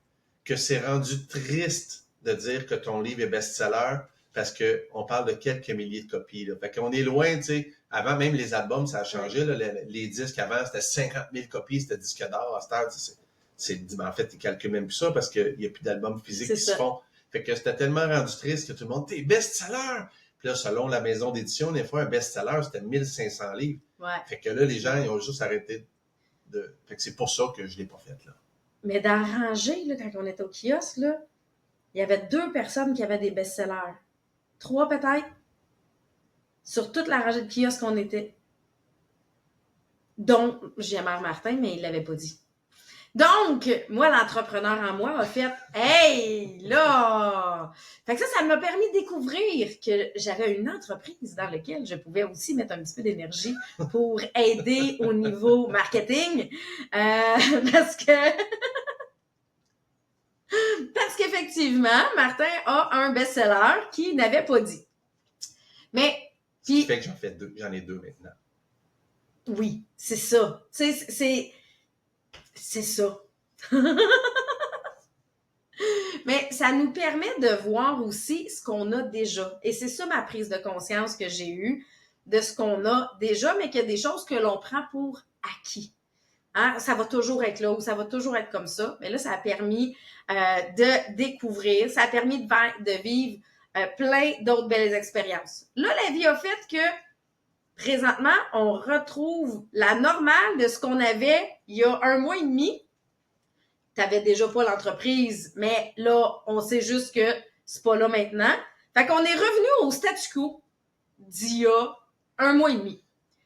que c'est rendu triste de dire que ton livre est best-seller parce qu'on parle de quelques milliers de copies. Là. Fait qu'on est loin, tu sais. Avant, même les albums, ça a changé. Là. Les disques, avant, c'était 50 000 copies, c'était disque d'or. À cette heure, en fait, ils calculent même plus ça parce qu'il n'y a plus d'albums physiques qui se font. Fait que c'était tellement rendu triste que tout le monde, t'es best-seller! Puis là, selon la maison d'édition, des fois, un best-seller, c'était 1500 livres. Ouais. Fait que là, les gens, ils ont juste arrêté de... Fait que c'est pour ça que je ne l'ai pas fait, là. Mais dans la rangée, là, quand on était au kiosque, là, il y avait 2 personnes qui avaient des best-sellers. 3 peut-être. Sur toute la rangée de kiosque qu'on était. Donc, j'ai Mère Martin, mais il ne l'avait pas dit. Donc, moi, l'entrepreneur en moi a fait « Hey, là! » Fait que ça m'a permis de découvrir que j'avais une entreprise dans laquelle je pouvais aussi mettre un petit peu d'énergie pour aider au niveau marketing. Parce qu'effectivement, Martin a un best-seller qu'il n'avait pas dit. Mais... Ce qui fait que j'en ai 2 maintenant. Oui, c'est ça. C'est ça. Mais ça nous permet de voir aussi ce qu'on a déjà. Et c'est ça ma prise de conscience que j'ai eue de ce qu'on a déjà, mais qu'il y a des choses que l'on prend pour acquis. Hein? Ça va toujours être là ou ça va toujours être comme ça. Mais là, ça a permis de découvrir, ça a permis de vivre plein d'autres belles expériences. Là, la vie a fait que présentement, on retrouve la normale de ce qu'on avait il y a 1 mois et demi. Tu n'avais déjà pas l'entreprise, mais là, on sait juste que c'est pas là maintenant. Fait qu'on est revenu au statu quo d'il y a 1 mois et demi.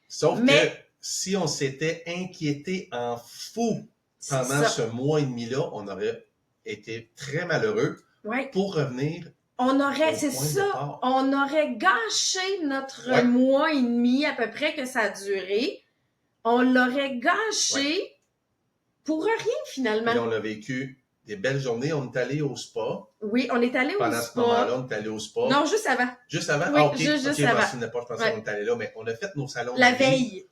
Sauf que si on s'était inquiété en fou pendant ce mois et demi-là, on aurait été très malheureux pour revenir. On aurait, c'est ça, on aurait gâché notre mois et demi à peu près que ça a duré. On l'aurait gâché pour rien finalement. Et on a vécu des belles journées. On est allé au spa. Oui, on est allé au spa. Pendant ce moment-là, on est allé au spa. Non, juste avant. Juste avant? Oui, OK. juste OK, avant. Je pensais qu'on est allé là, mais on a fait nos salons. La veille.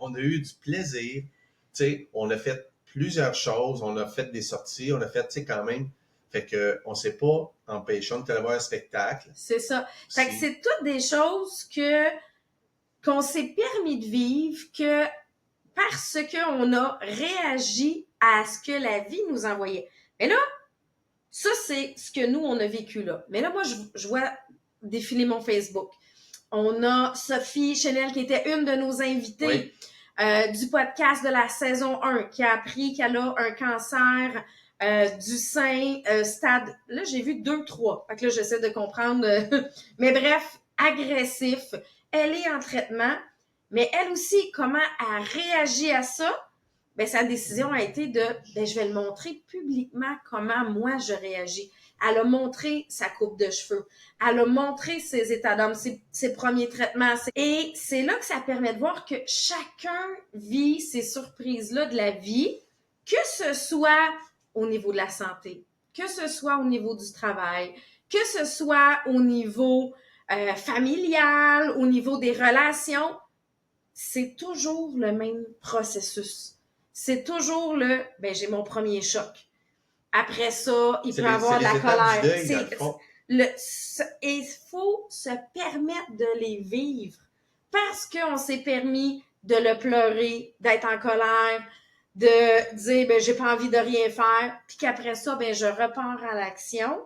On a eu du plaisir. Tu sais, on a fait plusieurs choses. On a fait des sorties. On a fait, tu sais, quand même. Fait que on s'est pas empêché d'aller voir un spectacle. C'est ça. Fait que c'est toutes des choses qu'on s'est permis de vivre que parce qu'on a réagi à ce que la vie nous envoyait. Mais là, ça, c'est ce que nous, on a vécu là. Mais là, moi, je vois défiler mon Facebook. On a Sophie Chenel, qui était une de nos invitées du podcast de la saison 1, qui a appris qu'elle a un cancer du sein, stade... Là, j'ai vu 2-3. Fait que là, j'essaie de comprendre. Mais bref, agressif. Elle est en traitement. Mais elle aussi, comment elle réagit à ça? Ben, sa décision a été je vais le montrer publiquement comment moi je réagis. Elle a montré sa coupe de cheveux. Elle a montré ses états d'âme, ses premiers traitements. Et c'est là que ça permet de voir que chacun vit ces surprises-là de la vie, que ce soit au niveau de la santé, que ce soit au niveau du travail, que ce soit au niveau familial, au niveau des relations. C'est toujours le même processus. C'est toujours j'ai mon premier choc. Après ça, il peut y avoir de la colère. Et il faut se permettre de les vivre parce qu'on s'est permis de le pleurer, d'être en colère, de dire ben j'ai pas envie de rien faire, puis qu'après ça ben je repars à l'action,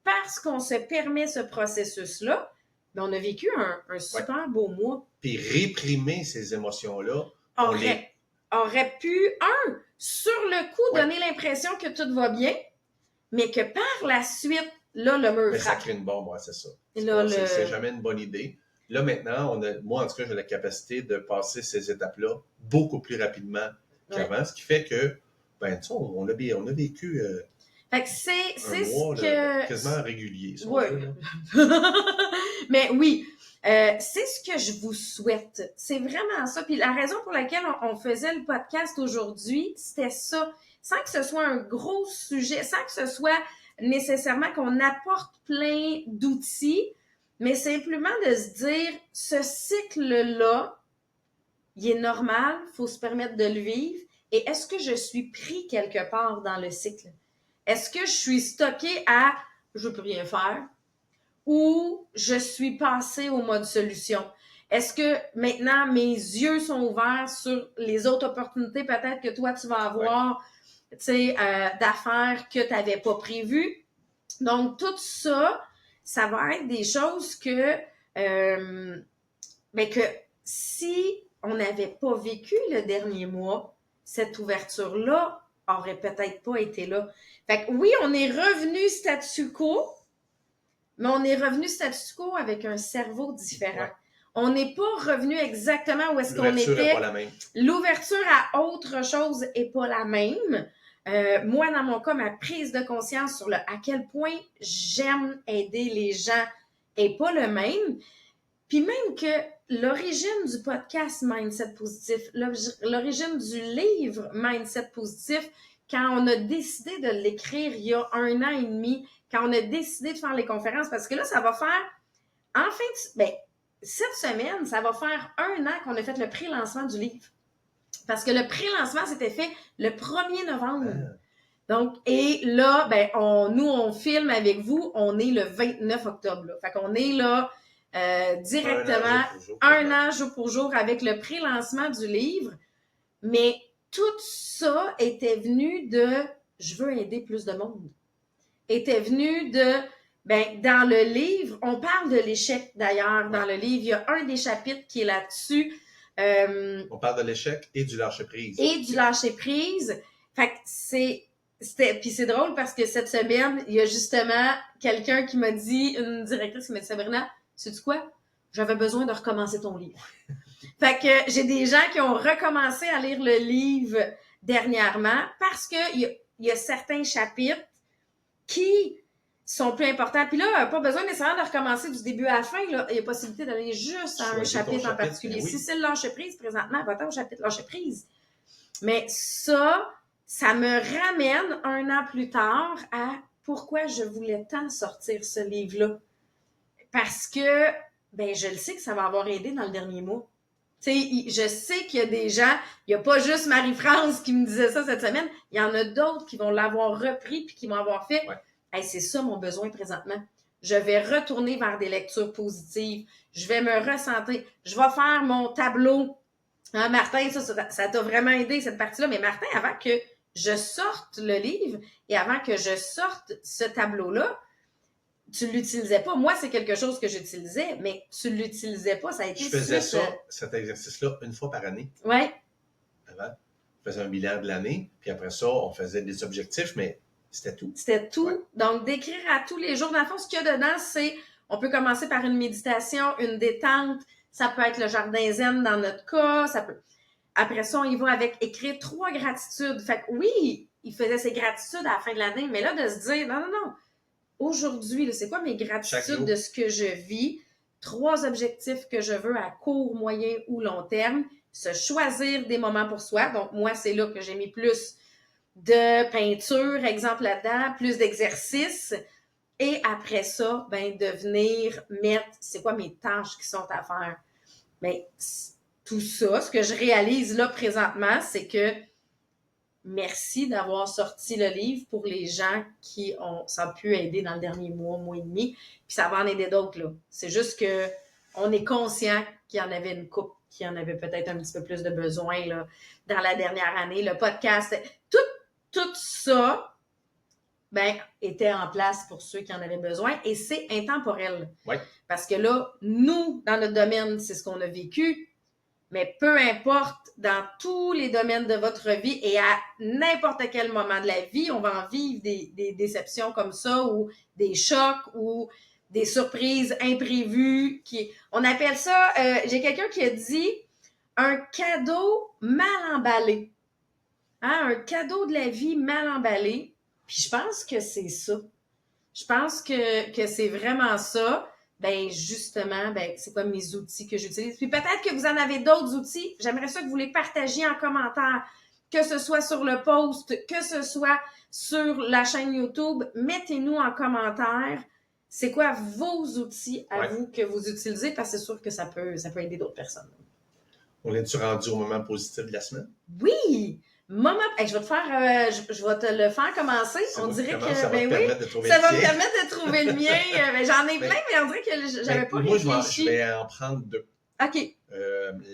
parce qu'on se permet ce processus-là, ben on a vécu un super beau mois. Puis réprimer ces émotions-là, on les... aurait pu sur le coup donner l'impression que tout va bien, mais que par la suite là le mur ça frappe. crée une bombe, c'est ça. Là, c'est jamais une bonne idée. Là, maintenant, moi, en tout cas, j'ai la capacité de passer ces étapes-là beaucoup plus rapidement qu'avant, ce qui fait que, ben, tu sais, on a vécu fait que c'est un mois ce que... quasiment régulier. Si oui. Mais oui, c'est ce que je vous souhaite. C'est vraiment ça. Puis la raison pour laquelle on faisait le podcast aujourd'hui, c'était ça. Sans que ce soit un gros sujet, sans que ce soit nécessairement qu'on apporte plein d'outils, mais simplement de se dire, ce cycle-là, il est normal, il faut se permettre de le vivre. Et est-ce que je suis pris quelque part dans le cycle? Est-ce que je suis stockée à « je ne peux rien faire » ou je suis passée au mode solution? Est-ce que maintenant mes yeux sont ouverts sur les autres opportunités peut-être que toi tu vas avoir d'affaires que tu n'avais pas prévues? Donc tout ça, ça va être des choses que que si on n'avait pas vécu le dernier mois, cette ouverture-là aurait peut-être pas été là. Fait que oui, on est revenu statu quo, mais on est revenu statu quo avec un cerveau différent. Ouais. On n'est pas revenu exactement où est-ce qu'on était. L'ouverture n'est pas la même. L'ouverture à autre chose n'est pas la même. Moi, dans mon cas, ma prise de conscience sur à quel point j'aime aider les gens n'est pas le même. Puis même que l'origine du podcast Mindset Positif, l'origine du livre Mindset Positif, quand on a décidé de l'écrire il y a 1 an et demi, quand on a décidé de faire les conférences, parce que là, ça va faire, cette semaine, ça va faire 1 an qu'on a fait le pré-lancement du livre. Parce que le pré-lancement, c'était fait le 1er novembre. Donc, et là, nous, on filme avec vous, on est le 29 octobre. Là. Fait qu'on est là directement 1 an jour pour jour avec le pré-lancement du livre. Mais tout ça était venu de « je veux aider plus de monde ». Était venu de dans le livre, on parle de l'échec d'ailleurs dans le livre. Il y a un des chapitres qui est là-dessus. On parle de l'échec et du lâcher-prise. Et du lâcher-prise. Fait que puis c'est drôle parce que cette semaine, il y a justement quelqu'un qui m'a dit, une directrice qui m'a dit « Sabrina, sais-tu quoi? J'avais besoin de recommencer ton livre. » Fait que j'ai des gens qui ont recommencé à lire le livre dernièrement parce que il y a certains chapitres qui sont plus importants. Puis là, pas besoin nécessairement de recommencer du début à la fin. Là. Il y a possibilité d'aller juste à un chapitre en particulier. Oui. Si c'est le lâcher-prise, présentement, va-t'en au chapitre lâcher-prise. Mais ça me ramène 1 an plus tard à pourquoi je voulais tant sortir ce livre-là. Parce que, je le sais que ça va avoir aidé dans le dernier mois. Tu sais, je sais qu'il y a des gens, il n'y a pas juste Marie-France qui me disait ça cette semaine, il y en a d'autres qui vont l'avoir repris puis qui vont avoir fait « Hey, c'est ça mon besoin présentement. Je vais retourner vers des lectures positives. Je vais me recentrer. Je vais faire mon tableau. » Hein, Martin, ça t'a vraiment aidé cette partie-là. Mais Martin, avant que je sorte le livre et avant que je sorte ce tableau-là, tu ne l'utilisais pas. Moi, c'est quelque chose que j'utilisais, mais tu ne l'utilisais pas. Ça a été Je faisais cet exercice-là 1 fois par année. Oui. Avant, je faisais un bilan de l'année, puis après ça, on faisait des objectifs, mais c'était tout. C'était tout. Ouais. Donc, d'écrire à tous les jours. Dans le fond, ce qu'il y a dedans, c'est, on peut commencer par une méditation, une détente. Ça peut être le jardin zen dans notre cas. Ça peut... Après ça, on y va avec écrire 3 gratitudes. Fait que oui, il faisait ses gratitudes à la fin de l'année, mais là, de se dire, non. Aujourd'hui, là, c'est quoi mes gratitudes de ce que je vis? 3 objectifs que je veux à court, moyen ou long terme. Se choisir des moments pour soi. Donc, moi, c'est là que j'ai mis plus de peinture, exemple là-dedans, plus d'exercices. Et après ça, de venir mettre, c'est quoi mes tâches qui sont à faire? Tout ça, ce que je réalise là présentement, c'est que merci d'avoir sorti le livre pour les gens qui ça a pu aider dans le dernier mois et demi. Puis ça va en aider d'autres, là. C'est juste que on est conscient qu'il y en avait une couple qui en avait peut-être un petit peu plus de besoin là, dans la dernière année. Le podcast, tout ça était en place pour ceux qui en avaient besoin et c'est intemporel. Oui. Parce que là, nous, dans notre domaine, c'est ce qu'on a vécu, mais peu importe, dans tous les domaines de votre vie et à n'importe quel moment de la vie, on va en vivre des déceptions comme ça ou des chocs ou des surprises imprévues. On appelle ça, j'ai quelqu'un qui a dit, un cadeau mal emballé. Hein? Un cadeau de la vie mal emballé. Puis je pense que c'est ça. Je pense que c'est vraiment ça. Justement, c'est quoi mes outils que j'utilise. Puis peut-être que vous en avez d'autres outils. J'aimerais ça que vous les partagiez en commentaire, que ce soit sur le post, que ce soit sur la chaîne YouTube. Mettez-nous en commentaire c'est quoi vos outils à vous que vous utilisez, parce que c'est sûr que ça peut aider d'autres personnes. On est-tu rendu au moment positif de la semaine? Oui! Je vais te faire, je vais te le faire commencer. On dirait que, ça va me permettre de trouver le mien. J'en ai plein, mais on dirait que j'avais pas réfléchi. Moi, je vais en prendre 2. OK.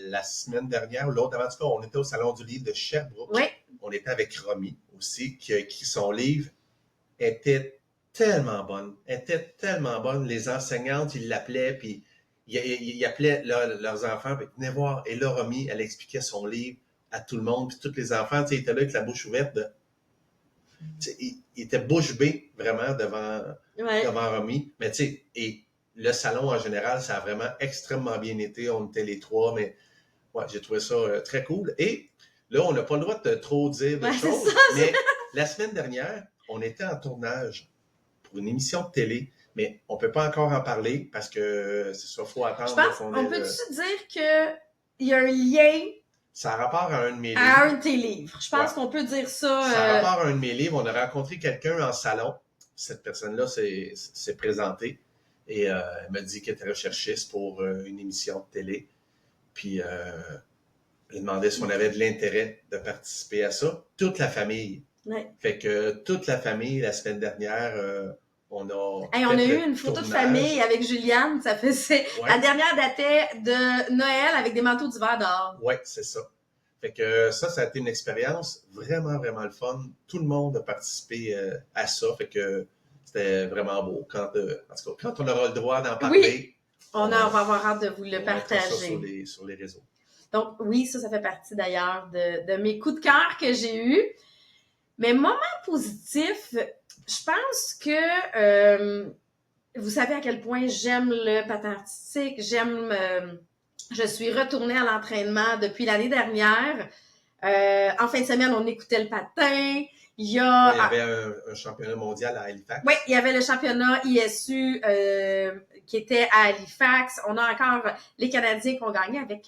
La semaine dernière, ou l'autre avant, en tout cas, on était au Salon du livre de Sherbrooke. Oui. On était avec Romy aussi, qui son livre était tellement bonne. Les enseignantes, ils l'appelaient, puis ils appelaient leurs enfants, puis ils venaient voir. Et là, Romy, elle expliquait son livre à tout le monde, puis tous les enfants, ils étaient là avec la bouche ouverte. Ils étaient bouche bée, vraiment, devant Romy. Mais tu sais, et le salon, en général, ça a vraiment extrêmement bien été. On était les 3, mais j'ai trouvé ça très cool. Et là, on n'a pas le droit de trop dire de choses, mais la semaine dernière, on était en tournage pour une émission de télé, mais on ne peut pas encore en parler parce que c'est ça, il faut attendre. Je pense, on peut-tu dire qu'il y a un lien... Ça a rapport à un de mes livres. À un de tes livres. Je pense qu'on peut dire ça. Ça a rapport à un de mes livres. On a rencontré quelqu'un en salon. Cette personne-là s'est présentée et elle m'a dit qu'elle était recherchiste pour une émission de télé. Puis elle demandait si on avait de l'intérêt de participer à ça. Toute la famille. Ouais. Fait que toute la famille, la semaine dernière, on a... on a eu une photo de famille avec Juliane. Ça faisait... La dernière datait de Noël avec des manteaux d'hiver dehors. Oui, c'est ça. Fait que ça a été une expérience vraiment, vraiment le fun. Tout le monde a participé à ça. Fait que c'était vraiment beau. En tout cas, quand on aura le droit d'en parler... On va avoir hâte de vous le partager. Ça sur les réseaux. Donc oui, ça fait partie d'ailleurs de mes coups de cœur que j'ai eus. Mais moment positif, je pense que vous savez à quel point j'aime le patin artistique, je suis retournée à l'entraînement depuis l'année dernière. En fin de semaine, on écoutait le patin. Il y avait un championnat mondial à Halifax. Oui, il y avait le championnat ISU qui était à Halifax. On a encore les Canadiens qui ont gagné avec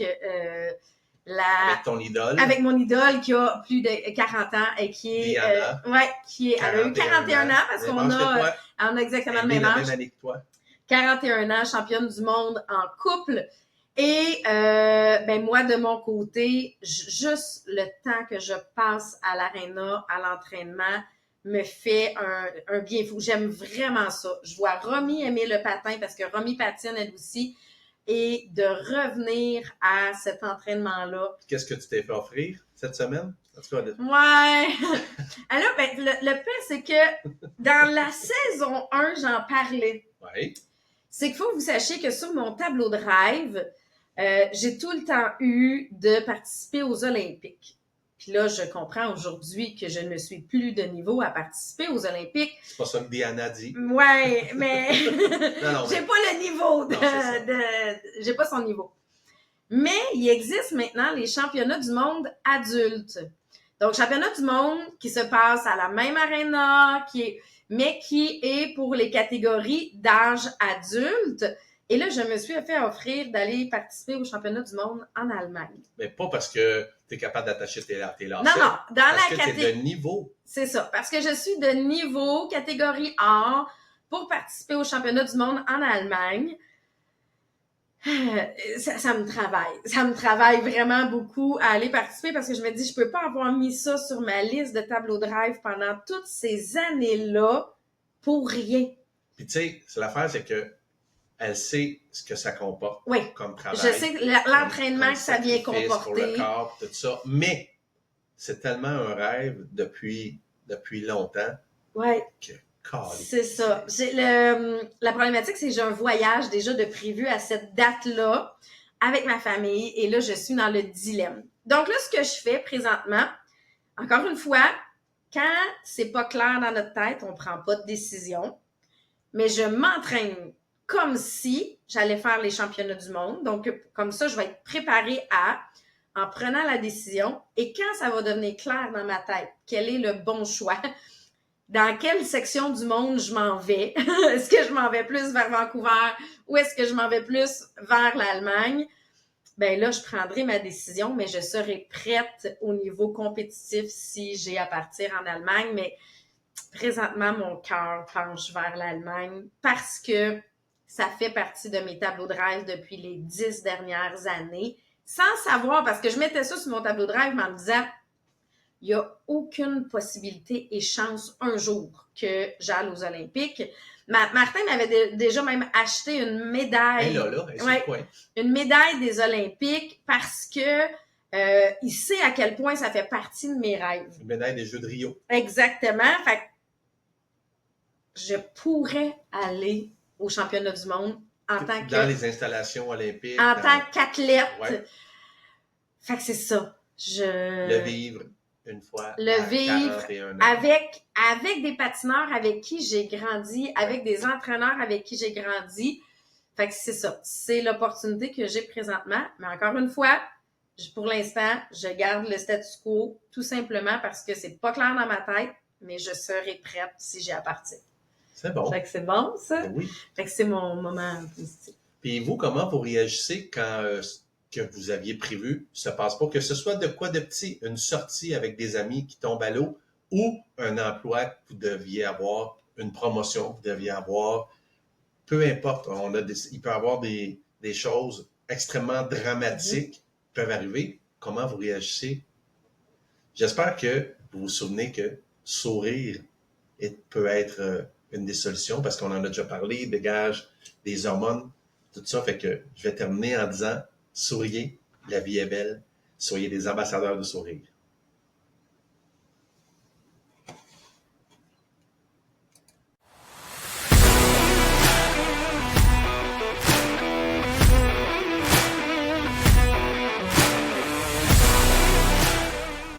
avec ton idole. Avec mon idole qui a plus de 40 ans et qui est... Diana. Elle a eu 41 ans parce qu'on a exactement le même âge. La même année que toi. 41 ans, championne du monde en couple. Et moi, de mon côté, juste le temps que je passe à l'aréna, à l'entraînement, me fait un bien fou. J'aime vraiment ça. Je vois Romy aimer le patin parce que Romy patine elle aussi. Et de revenir à cet entraînement-là. Qu'est-ce que tu t'es fait offrir cette semaine? En tout cas, ouais. Alors, le pire, c'est que dans la saison 1, j'en parlais. Oui. C'est qu'il faut que vous sachiez que sur mon tableau de rêve, j'ai tout le temps eu de participer aux Olympiques. Puis là, je comprends aujourd'hui que je ne suis plus de niveau à participer aux Olympiques. C'est pas ça que Diana dit. Ouais, mais non, j'ai pas le niveau j'ai pas son niveau. Mais il existe maintenant les championnats du monde adultes. Donc, championnat du monde qui se passe à la même aréna, mais qui est pour les catégories d'âge adulte. Et là, je me suis fait offrir d'aller participer au championnat du monde en Allemagne. Mais pas parce que tu es capable d'attacher tes lacets. Non, dans parce que tu es de niveau. C'est ça, parce que je suis de niveau, catégorie A, pour participer au championnat du monde en Allemagne. Ça me travaille. Ça me travaille vraiment beaucoup à aller participer parce que je me dis, je peux pas avoir mis ça sur ma liste de tableau de rêve pendant toutes ces années-là pour rien. Puis tu sais, l'affaire, c'est que elle sait ce que ça comporte Oui. comme travail. Je sais l'entraînement comme que ça vient sacrifice comporter. Pour le corps, tout ça. Mais c'est tellement un rêve depuis longtemps Ouais. que C'est ça. La problématique, c'est que j'ai un voyage déjà de prévu à cette date-là avec ma famille et là, je suis dans le dilemme. Donc là, ce que je fais présentement, encore une fois, quand c'est pas clair dans notre tête, on prend pas de décision, mais je m'entraîne comme si j'allais faire les championnats du monde. Donc, comme ça, je vais être préparée en prenant la décision et quand ça va devenir clair dans ma tête, quel est le bon choix, dans quelle section du monde je m'en vais. Est-ce que je m'en vais plus vers Vancouver ou est-ce que je m'en vais plus vers l'Allemagne? Ben là, je prendrai ma décision, mais je serai prête au niveau compétitif si j'ai à partir en Allemagne. Mais présentement, mon cœur penche vers l'Allemagne parce que ça fait partie de mes tableaux de rêve depuis les 10 dernières années. Sans savoir, parce que je mettais ça sur mon tableau de rêve en me disant il n'y a aucune possibilité et chance un jour que j'aille aux Olympiques. Martin m'avait déjà même acheté une médaille. Une médaille des Olympiques parce que il sait à quel point ça fait partie de mes rêves. Une médaille des Jeux de Rio. Exactement. Fait que je pourrais aller aux championnats du monde en tant que... Dans les installations olympiques. En tant qu'athlète. Ouais. Fait que c'est ça. Le vivre une fois le à vivre 41 ans. avec des patineurs avec qui j'ai grandi, avec des entraîneurs avec qui j'ai grandi. Fait que c'est ça. C'est l'opportunité que j'ai présentement. Mais encore une fois, pour l'instant, je garde le statu quo tout simplement parce que c'est pas clair dans ma tête, mais je serai prête si j'ai à partir. C'est bon. Fait que c'est bon, ça? Ben oui. Fait que c'est mon moment positif. Puis vous, comment vous réagissez quand que vous aviez prévu se passe pas, que ce soit de quoi de petit, une sortie avec des amis qui tombent à l'eau ou un emploi que vous deviez avoir, une promotion que vous deviez avoir, peu importe, il peut y avoir des choses extrêmement dramatiques qui peuvent arriver. Comment vous réagissez? J'espère que vous vous souvenez que sourire peut être une des solutions parce qu'on en a déjà parlé, dégage des hormones, tout ça. Fait que je vais terminer en disant souriez, la vie est belle, soyez des ambassadeurs de sourire.